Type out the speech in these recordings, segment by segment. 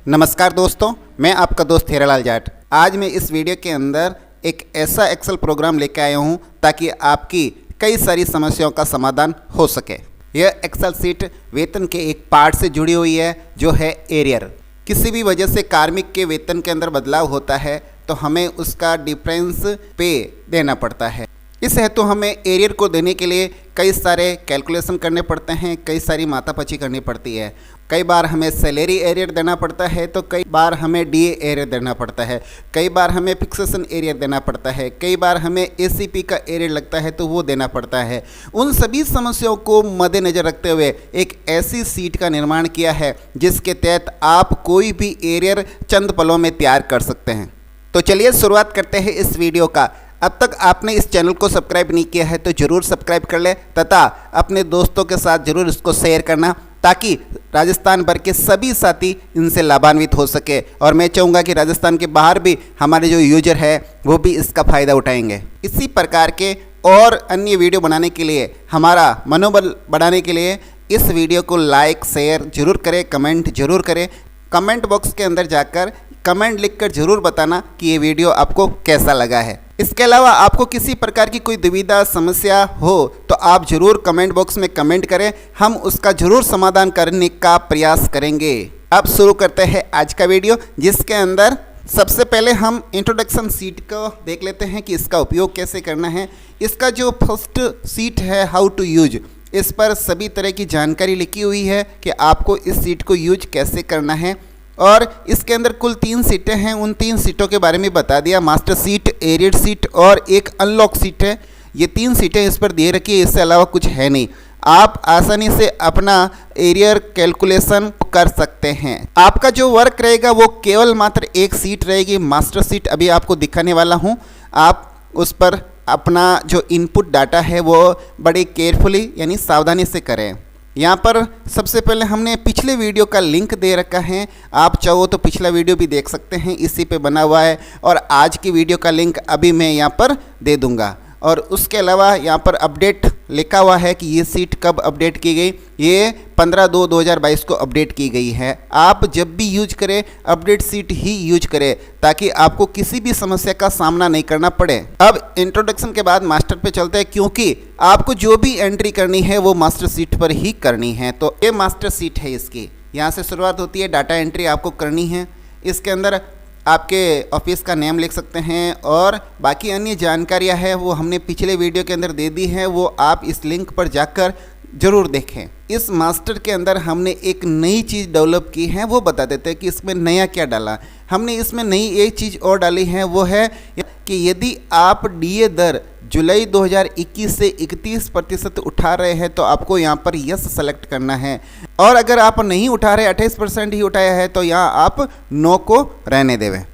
नमस्कार दोस्तों, मैं आपका दोस्त हीरालाल जाट। आज मैं इस वीडियो के अंदर एक ऐसा एक्सेल प्रोग्राम लेकर आया हूं ताकि आपकी कई सारी समस्याओं का समाधान हो सके। यह एक्सेल सीट वेतन के एक पार्ट से जुड़ी हुई है जो है एरियर। किसी भी वजह से कार्मिक के वेतन के अंदर बदलाव होता है तो हमें उसका डिफरेंस पे देना पड़ता है। इस हेतु हमें एरियर को देने के लिए कई सारे कैलकुलेशन करने पड़ते हैं, कई सारी मातापची करनी पड़ती है। कई बार हमें सैलरी एरियर देना पड़ता है तो कई बार हमें डीए एरियर देना पड़ता है, कई बार हमें फिक्सेशन एरियर देना पड़ता है, कई बार हमें एसीपी का एरियर लगता है तो वो देना पड़ता है। उन सभी समस्याओं को मद्देनज़र रखते हुए एक ऐसी सीट का निर्माण किया है जिसके तहत आप कोई भी एरियर चंद पलों में तैयार कर सकते हैं। तो चलिए शुरुआत करते हैं इस वीडियो का। अब तक आपने इस चैनल को सब्सक्राइब नहीं किया है तो ज़रूर सब्सक्राइब कर ले तथा अपने दोस्तों के साथ ज़रूर इसको शेयर करना ताकि राजस्थान भर के सभी साथी इनसे लाभान्वित हो सके। और मैं चाहूँगा कि राजस्थान के बाहर भी हमारे जो यूजर है वो भी इसका फ़ायदा उठाएंगे। इसी प्रकार के और अन्य वीडियो बनाने के लिए, हमारा मनोबल बढ़ाने के लिए इस वीडियो को लाइक शेयर जरूर करें, कमेंट जरूर करें। कमेंट बॉक्स के अंदर जाकर कमेंट लिखकर ज़रूर बताना कि ये वीडियो आपको कैसा लगा है। इसके अलावा आपको किसी प्रकार की कोई दुविधा समस्या हो तो आप ज़रूर कमेंट बॉक्स में कमेंट करें, हम उसका ज़रूर समाधान करने का प्रयास करेंगे। अब शुरू करते हैं आज का वीडियो, जिसके अंदर सबसे पहले हम इंट्रोडक्शन सीट को देख लेते हैं कि इसका उपयोग कैसे करना है। इसका जो फर्स्ट सीट है हाउ टू यूज, इस पर सभी तरह की जानकारी लिखी हुई है कि आपको इस सीट को यूज कैसे करना है। और इसके अंदर कुल 3 सीटें हैं, उन 3 सीटों के बारे में बता दिया। मास्टर सीट, एरियर सीट और एक अनलॉक सीट है। ये 3 सीटें इस पर दे रखी है, इससे अलावा कुछ है नहीं। आप आसानी से अपना एरियर कैलकुलेशन कर सकते हैं। आपका जो वर्क रहेगा वो केवल मात्र एक सीट रहेगी, मास्टर सीट। अभी आपको दिखाने वाला हूँ। आप उस पर अपना जो इनपुट डाटा है वो बड़ी केयरफुली यानी सावधानी से करें। यहाँ पर सबसे पहले हमने पिछले वीडियो का लिंक दे रखा है, आप चाहो तो पिछला वीडियो भी देख सकते हैं, इसी पे बना हुआ है। और आज की वीडियो का लिंक अभी मैं यहाँ पर दे दूँगा। और उसके अलावा यहाँ पर अपडेट लिखा हुआ है कि ये सीट कब अपडेट की गई। ये 15/2/2022 को अपडेट की गई है। आप जब भी यूज करें अपडेट सीट ही यूज करें ताकि आपको किसी भी समस्या का सामना नहीं करना पड़े। अब इंट्रोडक्शन के बाद मास्टर पे चलते हैं, क्योंकि आपको जो भी एंट्री करनी है वो मास्टर सीट पर ही करनी है। तो ये मास्टर सीट है इसकी, यहाँ से शुरुआत होती है। डाटा एंट्री आपको करनी है। इसके अंदर आपके ऑफिस का नेम लिख सकते हैं और बाकी अन्य जानकारियां हैं वो हमने पिछले वीडियो के अंदर दे दी हैं, वो आप इस लिंक पर जाकर ज़रूर देखें। इस मास्टर के अंदर हमने एक नई चीज़ डेवलप की है, वो बता देते हैं कि इसमें नया क्या डाला। हमने इसमें नई एक चीज़ और डाली है, वो है कि यदि आप डीए दर जुलाई 2021 से 31% उठा रहे हैं तो आपको यहाँ पर यस सेलेक्ट करना है। और अगर आप नहीं उठा रहे, 28% ही उठाया है, तो यहाँ आप नो को रहने देवें।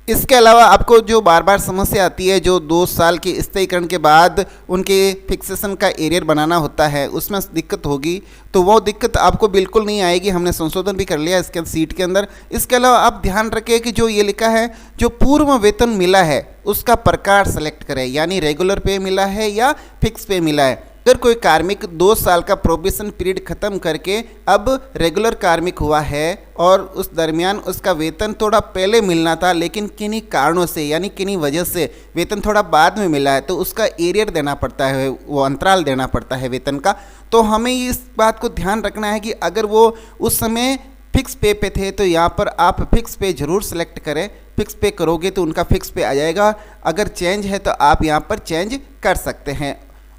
इसके अलावा आपको जो बार बार समस्या आती है, जो 2 साल के स्थायीकरण के बाद उनके फिक्सेशन का एरियर बनाना होता है, उसमें दिक्कत होगी, तो वो दिक्कत आपको बिल्कुल नहीं आएगी। हमने संशोधन भी कर लिया इसके सीट के अंदर। इसके अलावा आप ध्यान रखें कि जो ये लिखा है, जो पूर्व वेतन मिला है उसका प्रकार सेलेक्ट करें, यानी रेगुलर पे मिला है या फिक्स पे मिला है। अगर कोई कार्मिक 2 साल का प्रोबेशन पीरियड ख़त्म करके अब रेगुलर कार्मिक हुआ है और उस दरमियान उसका वेतन थोड़ा पहले मिलना था, लेकिन किन्हीं कारणों से यानी किन्हीं वजह से वेतन थोड़ा बाद में मिला है, तो उसका एरियर देना पड़ता है, वो अंतराल देना पड़ता है वेतन का। तो हमें इस बात को ध्यान रखना है कि अगर वो उस समय फिक्स पे थे तो यहाँ पर आप फिक्स पे ज़रूर सेलेक्ट करें। फिक्स पे करोगे तो उनका फिक्स पे आ जाएगा। अगर चेंज है तो आप यहाँ पर चेंज कर सकते हैं।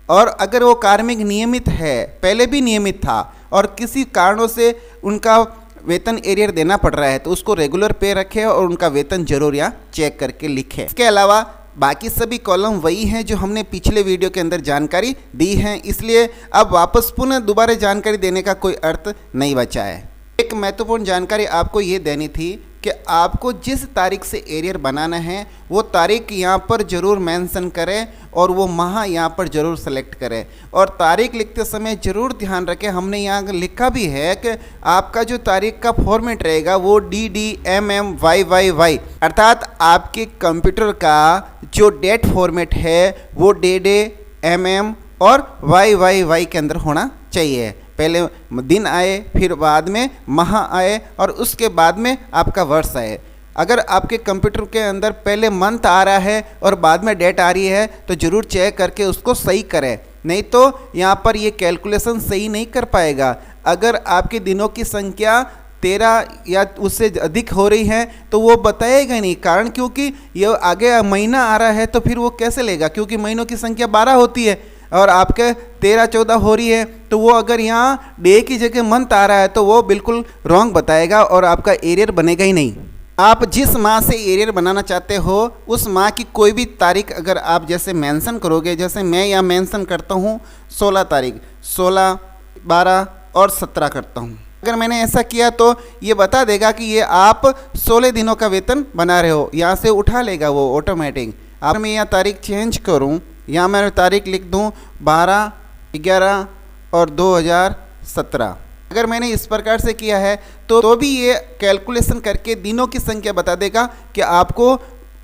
और अगर वो कार्मिक नियमित है, पहले भी नियमित था और किसी कारणों से उनका वेतन एरियर देना पड़ रहा है, तो उसको रेगुलर पे रखें और उनका वेतन जरूर यहाँ चेक करके लिखें। इसके अलावा बाकी सभी कॉलम वही हैं जो हमने पिछले वीडियो के अंदर जानकारी दी है, इसलिए अब वापस पुनः दोबारा जानकारी देने का कोई अर्थ नहीं बचा है। एक महत्वपूर्ण जानकारी आपको ये देनी थी कि आपको जिस तारीख से एरियर बनाना है वो तारीख यहाँ पर ज़रूर मेंशन करें और वो माह यहाँ पर ज़रूर सेलेक्ट करें। और तारीख लिखते समय ज़रूर ध्यान रखें, हमने यहाँ लिखा भी है कि आपका जो तारीख का फॉर्मेट रहेगा वो DDMMYYY, अर्थात आपके कंप्यूटर का जो डेट फॉर्मेट है वो DDMM और YYY के अंदर होना चाहिए। पहले दिन आए, फिर बाद में माह आए और उसके बाद में आपका वर्ष आए। अगर आपके कंप्यूटर के अंदर पहले मंथ आ रहा है और बाद में डेट आ रही है तो ज़रूर चेक करके उसको सही करें, नहीं तो यहाँ पर ये कैलकुलेशन सही नहीं कर पाएगा। अगर आपके दिनों की संख्या 13 या उससे अधिक हो रही है तो वो बताएगा नहीं, कारण क्योंकि ये आगे महीना आ रहा है तो फिर वो कैसे लेगा, क्योंकि महीनों की संख्या 12 होती है और आपके 13-14 हो रही है, तो वो अगर यहाँ डे की जगह मंथ आ रहा है तो वो बिल्कुल रॉन्ग बताएगा और आपका एरियर बनेगा ही नहीं। आप जिस माह से एरियर बनाना चाहते हो उस माह की कोई भी तारीख अगर आप जैसे मेंशन करोगे, जैसे मैं यहाँ मेंशन करता हूँ 16 तारीख, 16, 12 और 17 करता हूँ। अगर मैंने ऐसा किया तो ये बता देगा कि ये आप 16 दिनों का वेतन बना रहे हो, यहाँ से उठा लेगा वो ऑटोमेटिक। अब मैं यहाँ तारीख चेंज करूँ, यहाँ मैं तारीख लिख दूँ 12/11 और 2017। अगर मैंने इस प्रकार से किया है तो भी ये कैलकुलेशन करके दिनों की संख्या बता देगा कि आपको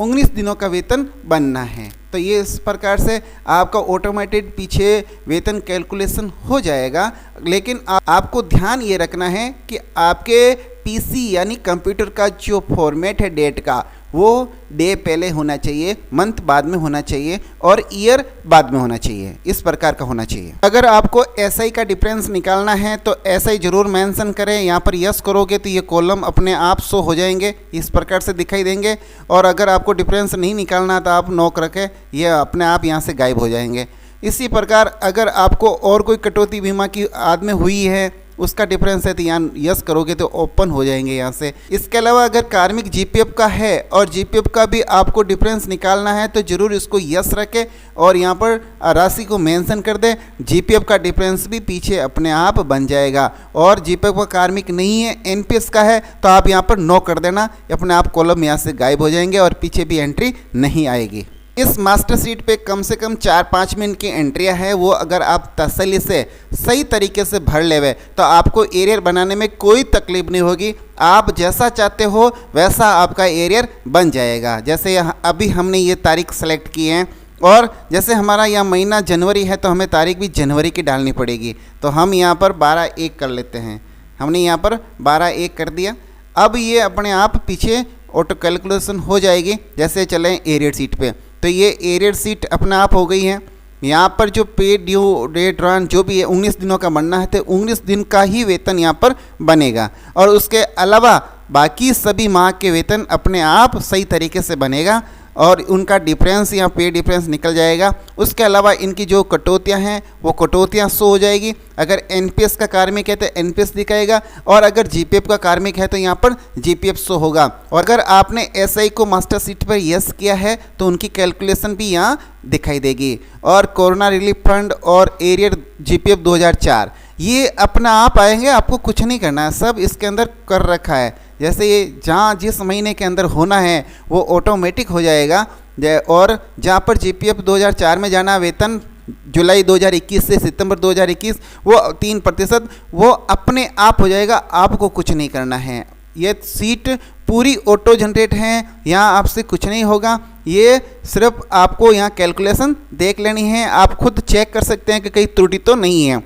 19 दिनों का वेतन बनना है। तो ये इस प्रकार से आपका ऑटोमेटेड पीछे वेतन कैलकुलेशन हो जाएगा। लेकिन आपको ध्यान ये रखना है कि आपके पीसी यानी कंप्यूटर का जो फॉर्मेट है डेट का, वो डे पहले होना चाहिए, मंथ बाद में होना चाहिए और ईयर बाद में होना चाहिए। इस प्रकार का होना चाहिए। अगर आपको एसआई का डिफरेंस निकालना है तो एसआई जरूर मेंशन करें। यहाँ पर यस करोगे तो ये कॉलम अपने आप शो हो जाएंगे, इस प्रकार से दिखाई देंगे। और अगर आपको डिफरेंस नहीं निकालना तो आप नो रखें, ये अपने आप यहाँ से गायब हो जाएंगे। इसी प्रकार अगर आपको और कोई कटौती बीमा की आद में हुई है उसका डिफरेंस है तो यहाँ यस करोगे तो ओपन हो जाएंगे यहाँ से। इसके अलावा अगर कार्मिक जीपीएफ का है और जीपीएफ का भी आपको डिफरेंस निकालना है तो ज़रूर इसको यस रखें और यहाँ पर राशि को मेंशन कर दें। जीपीएफ का डिफरेंस भी पीछे अपने आप बन जाएगा। और जीपीएफ का कार्मिक नहीं है, एनपीएस का है तो आप यहाँ पर नो कर देना, अपने आप कॉलम यहाँ से गायब हो जाएंगे और पीछे भी एंट्री नहीं आएगी। इस मास्टर शीट पे कम से कम 4-5 मिनट की एंट्रियाँ हैं, वो अगर आप तसल्ली से सही तरीके से भर लेवे तो आपको एरियर बनाने में कोई तकलीफ नहीं होगी। आप जैसा चाहते हो वैसा आपका एरियर बन जाएगा। जैसे अभी हमने ये तारीख सेलेक्ट की है और जैसे हमारा यह महीना जनवरी है तो हमें तारीख भी जनवरी की डालनी पड़ेगी। तो हम यहाँ पर 12/1 कर लेते हैं। हमने यहाँ पर 12/1 कर दिया। अब ये अपने आप पीछे ऑटो कैलकुलेशन हो जाएगी। जैसे चलें एरियर सीट पे तो ये एरियर सीट अपने आप हो गई है। यहाँ पर जो पे ड्यू डेट रन जो भी है 19 दिनों का बनना है तो 19 दिन का ही वेतन यहाँ पर बनेगा और उसके अलावा बाकी सभी माह के वेतन अपने आप सही तरीके से बनेगा और उनका डिफरेंस यहाँ पे डिफरेंस निकल जाएगा। उसके अलावा इनकी जो कटौतियाँ हैं वो कटौतियाँ शो हो जाएगी। अगर एनपीएस का कार्मिक है तो एनपीएस दिखाएगा और अगर जीपीएफ का कार्मिक है तो यहाँ पर जीपीएफ शो होगा। और अगर आपने एसआई को मास्टर शीट पर यस किया है तो उनकी कैलकुलेशन भी यहाँ दिखाई देगी। और कोरोना रिलीफ फंड और एरियर जीपीएफ 2004 ये अपना आप आएंगे, आपको कुछ नहीं करना है, सब इसके अंदर कर रखा है। जैसे ये जहाँ जिस महीने के अंदर होना है वो ऑटोमेटिक हो जाएगा। और जहाँ पर जीपीएफ 2004 में जाना वेतन जुलाई 2021 से सितंबर 2021 वो 3% वो अपने आप हो जाएगा, आपको कुछ नहीं करना है। ये सीट पूरी ऑटो जनरेट है, यहाँ आपसे कुछ नहीं होगा। ये सिर्फ आपको यहाँ कैलकुलेशन देख लेनी है, आप खुद चेक कर सकते हैं कि कहीं त्रुटि तो नहीं है।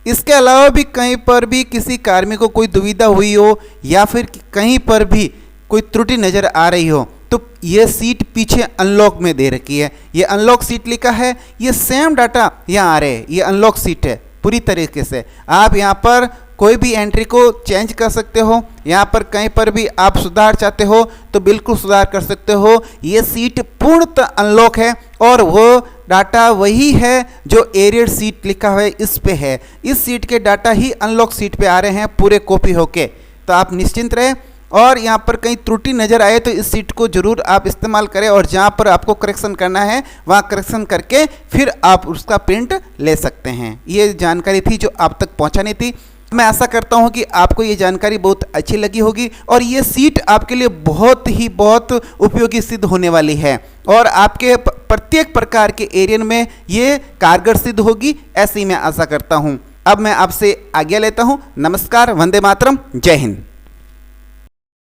इसके अलावा भी कहीं पर भी किसी कार्मिक को कोई दुविधा हुई हो या फिर कहीं पर भी कोई त्रुटि नज़र आ रही हो तो ये सीट पीछे अनलॉक में दे रखी है। ये अनलॉक सीट लिखा है, ये सेम डाटा यहाँ आ रहे हैं, ये अनलॉक सीट है पूरी तरीके से। आप यहाँ पर कोई भी एंट्री को चेंज कर सकते हो। यहाँ पर कहीं पर भी आप सुधार चाहते हो तो बिल्कुल सुधार कर सकते हो। ये सीट पूर्णतः अनलॉक है और वो डाटा वही है जो एरियर सीट लिखा हुआ है इस पे है। इस सीट के डाटा ही अनलॉक सीट पे आ रहे हैं पूरे कॉपी होके। तो आप निश्चिंत रहें और यहाँ पर कहीं त्रुटि नज़र आए तो इस सीट को ज़रूर आप इस्तेमाल करें और जहाँ पर आपको करेक्शन करना है वहाँ करेक्शन करके फिर आप उसका प्रिंट ले सकते हैं। ये जानकारी थी जो आप तक पहुँचानी थी। मैं आशा करता हूं कि आपको ये जानकारी बहुत अच्छी लगी होगी और ये सीट आपके लिए बहुत उपयोगी सिद्ध होने वाली है और आपके प्रत्येक प्रकार के एरिया में ये कारगर सिद्ध होगी, ऐसी मैं आशा करता हूं। अब मैं आपसे आज्ञा लेता हूं। नमस्कार, वंदे मातरम, जय हिंद।